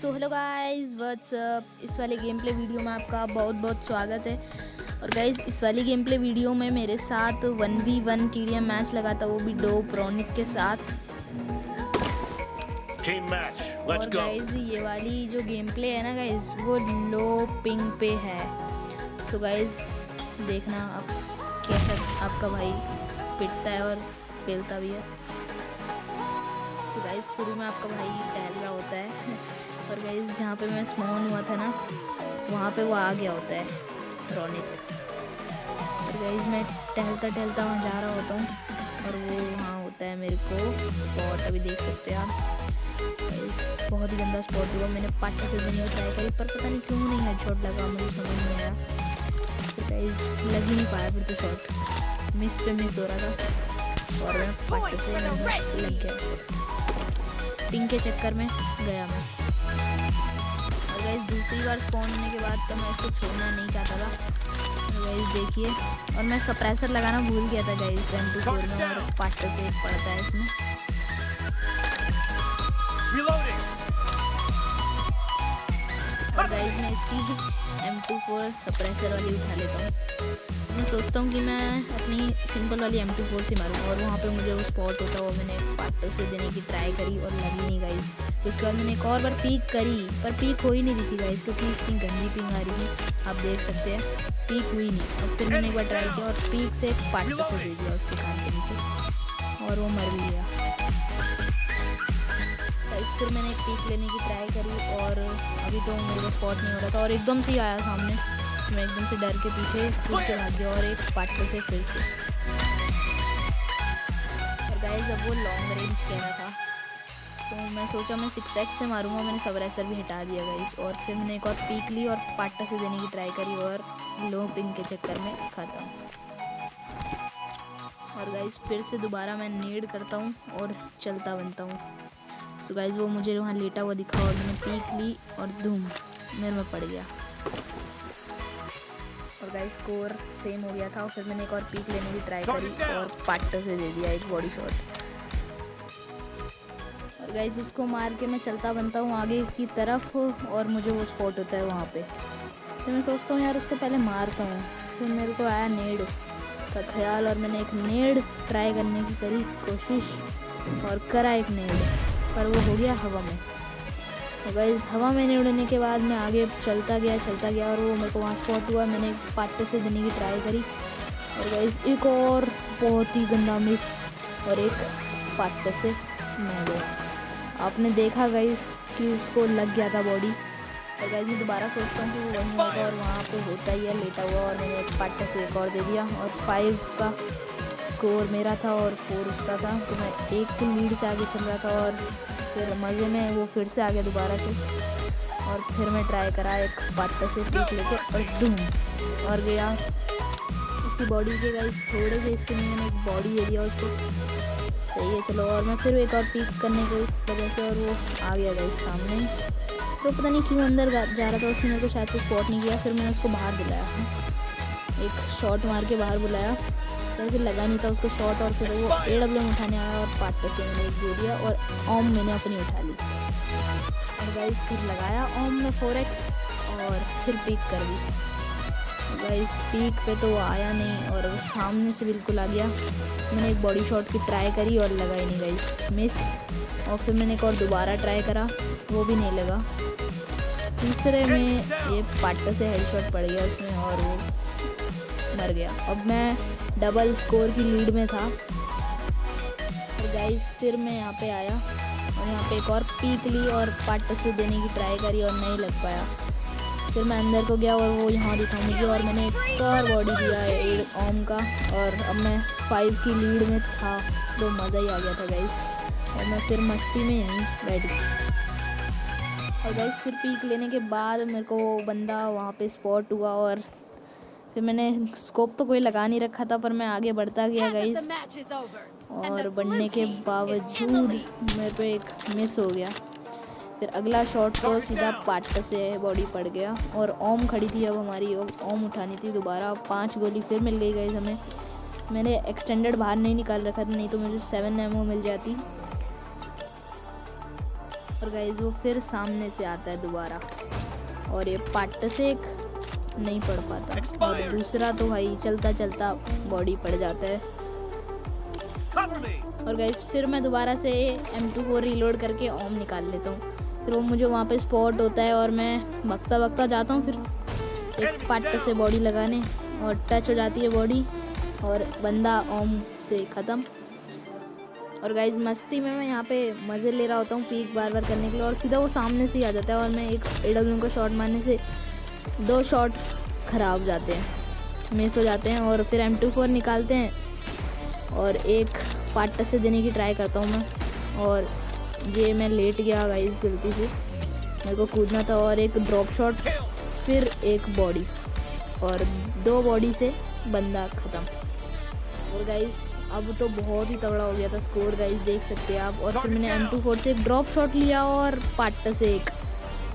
So hello guys what's up. इस वाले game play video में आपका बहुत बहुत स्वागत है। और गाइस इस वाली गेम प्ले वीडियो में मेरे साथ 1v1 टीडीएम मैच लगा था, वो भी डो प्रोनिक के साथ। टीम मैच, लेट्स और गो। गाइस ये वाली जो गेम प्ले है ना गाइस, वो लो पिंग पे है। सो गाइस देखना आप कैसा आपका भाई पिटता है और पेलता भी है। तो गाइस शुरू में आपका भाई टहल रहा होता है और गाइस जहाँ पे मैं स्पॉन हुआ था ना, वहाँ पे वो आ गया होता है रोनित। और गाइस मैं टहलता टहलता वहाँ जा रहा होता हूँ और वो वहाँ होता है मेरे को स्पॉट। अभी देख सकते हैं आप गाइस, बहुत ही गंदा स्पॉट हुआ। मैंने पार्टी से नहीं ट्राई करी पर पता नहीं क्यों नहीं हेडशॉट लगा, मुझे समझ नहीं आया। तो गाइस लग ही नहीं पाया, फिर तो शॉट मिस पे मिस हो रहा था और मैं पार्टी से लग गया। पिंक के चक्कर में गया मैं। और गाइस दूसरी बार स्पॉन होने के बाद तो मैं इसको छोड़ना नहीं चाहता था। तो गाइस देखिए, और मैं सप्रेसर लगाना भूल गया था गाइस M24 में, और पार्टर से पड़ता है इसमें। और गाइस मैं इसकी M24 सप्रेसर वाली उठा लेता हूँ। मैं सोचता हूँ कि मैं अपनी सिंपल वाली M24 से मारूंगा, और वहाँ पे मुझे वो स्पॉट होता है, वो मैंने पार्टर से देने की ट्राई करी और लगी नहीं गाइस। उसके बाद मैंने एक और बार पीक करी पर पीक हो ही नहीं रही थी गाइस, क्योंकि इतनी गंदी पिंग आ रही थी, आप देख सकते हैं पीक हुई नहीं। और फिर मैंने एक बार ट्राई किया और पीक से एक पार्टर से दे दिया उसके कान के नीचे और वो मर भी गया। फिर मैंने एक पीक लेने की ट्राई करी और अभी तो मेरे को स्पॉट नहीं हो रहा था, और एकदम से ही आया सामने। मैं एकदम से डर के पीछे कूद के भाग गया और एक पार्टर से फिर से। और गाइस अब वो लॉन्ग रेंज कह रहा था, तो मैं सोचा मैं 6x से मारूंगा। मैंने सप्रेसर भी हटा दिया गाइस, और फिर मैंने एक और पीक ली और पार्टर से देने की ट्राई करी और लो पिंग के चक्कर में खत्म। और गाइस फिर से दोबारा मैं नीड करता हूँ और चलता बनता हूँ। सो गाइस वो मुझे वहाँ लेटा हुआ दिखा और मैंने पीक ली और धूम मेरे में पड़ गया। और गाइस स्कोर सेम हो गया था, और फिर मैंने एक और पीक लेने की ट्राई करी और पार्टर से दे दिया एक बॉडी शॉट। और गाइस उसको मार के मैं चलता बनता हूँ आगे की तरफ, और मुझे वो स्पॉट होता है वहाँ पे। फिर मैं सोचता हूँ यार उसको पहले मारता हूँ, फिर मेरे को आया नेड का ख्याल, और मैंने एक नेड ट्राई करने की करी कोशिश और करा एक नेड, पर वो हो गया हवा में। तो गाइस हवा में नहीं उड़ने के बाद मैं आगे चलता गया और वो मेरे को वहाँ स्पॉट हुआ। मैंने एक पार्टर से देने की ट्राई करी और गाइस एक और बहुत ही गंदा मिस और एक पार्टर से मैं गया। आपने देखा गाइस कि उसको लग गया था बॉडी। और गाइस मैं दोबारा सोचता हूँ कि वो वहीं होगा, और वहाँ पे होता ही है लेटा हुआ, और मैंने एक पार्टर से एक और दे दिया और 5 का स्कोर मेरा था और 4 उसका था। तो मैं एक किल लीड से आगे चल रहा था, और फिर मज़े में वो फिर से आ गया दोबारा से, और फिर मैं ट्राई करा एक पार्टर से पीक लेके और धूम और गया उसकी बॉडी के गाइस थोड़े से हिस्से में मैंने एक बॉडी दे दिया उसको। सही है चलो, और मैं फिर एक और पीक करने की वजह से और वो आ गया गाइस सामने। तो पता नहीं क्यों अंदर जा रहा था, उसने मेरे को शायद से स्पॉट नहीं किया। फिर मैंने उसको बाहर बुलाया, एक शॉट मार के बाहर बुलाया, तो फिर लगा नहीं था उसको शॉट, और फिर वो AWM उठाने आया और पार्टर से मैंने एक दे दिया और ओम मैंने अपनी उठा ली। और गाइस फिर लगाया ओम में 4x और फिर पीक कर दी। गाइस पीक पे तो वो आया नहीं और वो सामने से बिल्कुल आ गया। मैंने एक बॉडी शॉट की ट्राई करी और लगा ही नहीं गाइस, मिस। और फिर मैंने एक और दोबारा ट्राई करा, वो भी नहीं लगा। तीसरे में ये पार्टर से हेडशॉट पड़ गया उसमें और वो मर गया। अब मैं डबल स्कोर की लीड में था। और गाइस फिर मैं यहाँ पे आया और यहाँ पे एक और पीक ली और पार्टर से देने की ट्राई करी और नहीं लग पाया। फिर मैं अंदर को गया और वो यहाँ दिखा मुझे, और मैंने एक और बॉडी दिया है ओम का, और अब मैं 5 की लीड में था, तो मज़ा ही आ गया था गाइस। और मैं फिर मस्ती में यहीं बैठ गई। और गाइस फिर पीक लेने के बाद मेरे को बंदा वहाँ पे स्पॉट हुआ, और फिर मैंने स्कोप तो कोई लगा नहीं रखा था, पर मैं आगे बढ़ता गया गाइस, और बढ़ने के बावजूद मेरे पे एक मिस हो गया। फिर अगला शॉट तो सीधा पार्टर से बॉडी पड़ गया, और ओम खड़ी थी अब हमारी, ओम उठानी थी दोबारा। 5 गोली फिर मिल गई गाइस हमें। मैंने एक्सटेंडेड बाहर नहीं निकाल रखा था, नहीं तो मुझे 7 एमओ मिल जाती। और और गाइस वो फिर सामने से आता है दोबारा, और ये पाट से एक नहीं पड़ पाता, और दूसरा तो भाई चलता चलता बॉडी पड़ जाता है। और गाइस फिर मैं दोबारा से M24 रीलोड करके ओम निकाल लेता हूँ। फिर वो मुझे वहाँ पे स्पॉट होता है और मैं भगता भगता जाता हूँ, फिर एक पाट से बॉडी लगाने, और टच हो जाती है बॉडी और बंदा ओम से ख़त्म। और गाइस मस्ती में मैं यहाँ पे मज़े ले रहा होता हूँ पीक बार बार करने के लिए, और सीधा वो सामने से ही आ जाता है, और मैं एक AW का शॉट मारने से 2 शॉट ख़राब जाते हैं, मिस हो जाते हैं। और फिर M24 निकालते हैं और एक पार्ट से देने की ट्राई करता हूँ मैं, और ये मैं लेट गया गाइस गलती से, मेरे को कूदना था, और एक ड्रॉप शॉट, फिर एक बॉडी, और 2 बॉडी से बंदा ख़त्म। और गाइस अब तो बहुत ही तगड़ा हो गया था स्कोर गाइस, देख सकते हैं आप। और फिर मैंने M24 से एक ड्रॉप शॉट लिया और पार्ट से एक,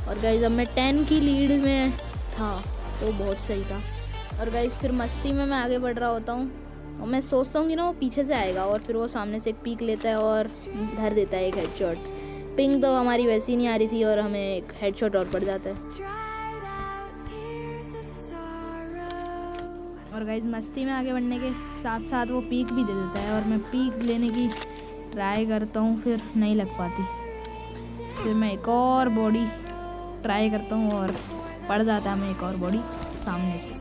और गाइस अब मैं 10 की लीड में था, तो बहुत सही था। और गाइस फिर मस्ती में मैं आगे बढ़ रहा होता हूँ, और मैं सोचता हूँ कि ना वो पीछे से आएगा, और फिर वो सामने से एक पीक लेता है और धर देता है एक हेडशॉट। पिंग तो हमारी वैसी ही नहीं आ रही थी, और हमें एक हेडशॉट और पड़ जाता है। और गाइस मस्ती में आगे बढ़ने के साथ साथ वो पीक भी दे देता है, और मैं पीक लेने की ट्राई करता हूँ, फिर नहीं लग पाती। फिर मैं एक और बॉडी ट्राई करता हूँ और पड़ जाता है हमें एक और बॉडी सामने से।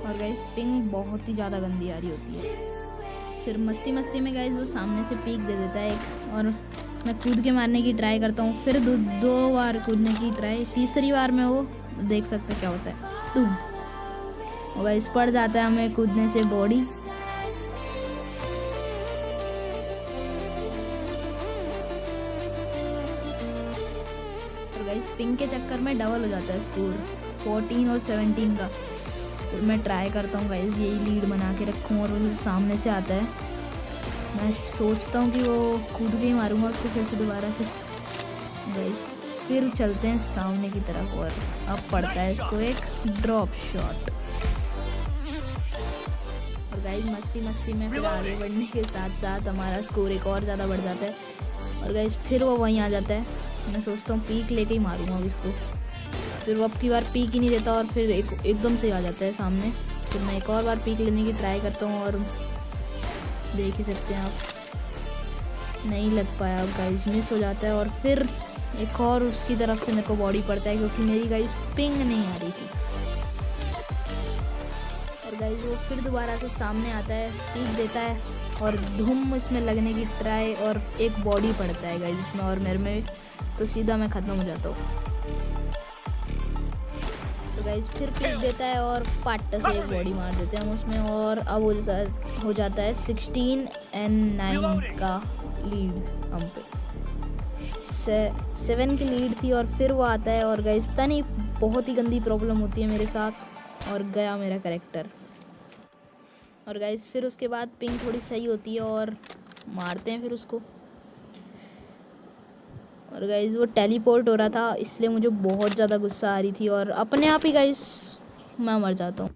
और गाइस पिंग बहुत ही ज़्यादा गंदी आ रही होती है। फिर मस्ती मस्ती में गाइस वो सामने से पीक दे देता है एक, और मैं कूद के मारने की ट्राई करता हूँ, फिर 2 बार कूदने की ट्राई, तीसरी बार में वो देख सकते क्या होता है, और गाइस पड़ जाता है हमें कूदने से बॉडी। और गाइस पिंग के चक्कर में डबल हो जाता है स्कोर 14 और 17 का। फिर मैं ट्राई करता हूँ गाइस यही लीड बना के रखूँ, और वो सामने से आता है, मैं सोचता हूँ कि वो कूद के ही मारूंगा उसको फिर से दोबारा से। गाइस फिर चलते हैं सामने की तरफ, और अब पड़ता है इसको एक ड्रॉप शॉट। और गाइस मस्ती मस्ती में फिर आगे बढ़ने के साथ साथ हमारा स्कोर एक और ज़्यादा बढ़ जाता है। और गाइस फिर वो वहीं आ जाता है, मैं सोचता हूँ पीक लेके ही मारूंगा अब इसको, फिर वो अब की बार पीक ही नहीं देता, और फिर एकदम से आ जाता है सामने। फिर मैं एक और बार पीक लेने की ट्राई करता हूँ, और देख ही सकते हैं आप नहीं लग पाया, अब गाइस मिस हो जाता है। और फिर एक और उसकी तरफ से मेरे को बॉडी पड़ता है, क्योंकि मेरी गाइस पिंग नहीं आ रही थी। और गाइस वो फिर दोबारा से सामने आता है, पीक देता है, और धूम इसमें लगने की ट्राई, और एक बॉडी पड़ता है गाइस इसमें और मेरे में, तो सीधा मैं ख़त्म हो जाता हूँ। तो गाइस फिर पीक देता है और पार्ट से एक बॉडी मार देते हैं हम उसमें, और अब हो जाता है 16-9 का लीड हम पे। 7 की लीड थी, और फिर वो आता है, और गाइस पता नहीं बहुत ही गंदी प्रॉब्लम होती है मेरे साथ, और गया मेरा कैरेक्टर। और गाइस फिर उसके बाद पिंग थोड़ी सही होती है, और मारते हैं फिर उसको। और गाइस वो टेलीपोर्ट हो रहा था, इसलिए मुझे बहुत ज़्यादा गुस्सा आ रही थी, और अपने आप ही गाइस मैं मर जाता हूँ।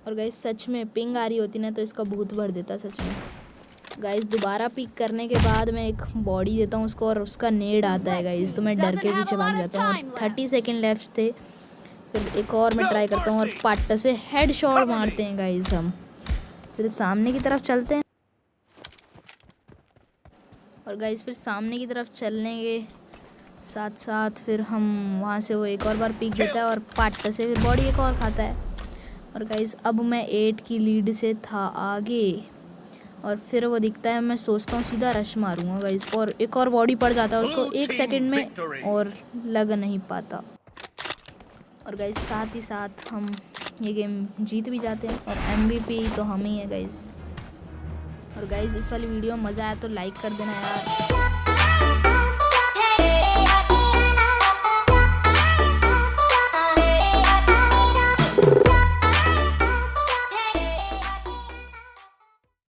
और गाइस सच में पिंग आ रही होती ना तो इसका भूत भर देता सच में। गाइस दोबारा पिक करने के बाद मैं एक बॉडी देता हूँ उसको, और उसका नेड आता है गाइस, तो मैं डर के पीछे भाग जाता हूँ। और 30 सेकेंड लेफ्ट थे, फिर एक और मैं ट्राई करता हूँ, और पाट से हेड शॉट मारते हैं गाइस हम। फिर सामने की तरफ चलते हैं, और गाइस फिर सामने की तरफ चलने के साथ साथ फिर हम वहाँ से वो एक और बार पीक देता है, और पाट से फिर बॉडी एक और खाता है। और गाइस अब मैं 8 की लीड से था आगे, और फिर वो दिखता है, मैं सोचता हूँ सीधा रश मारूंगा गाइस, और एक और बॉडी पड़ जाता है उसको 1 सेकंड में, और लग नहीं पाता। और गाइस साथ ही साथ हम ये गेम जीत भी जाते हैं, और MVP तो हम ही है गाइस। और गाइस इस वाली वीडियो में मज़ा आया तो लाइक कर देना यार।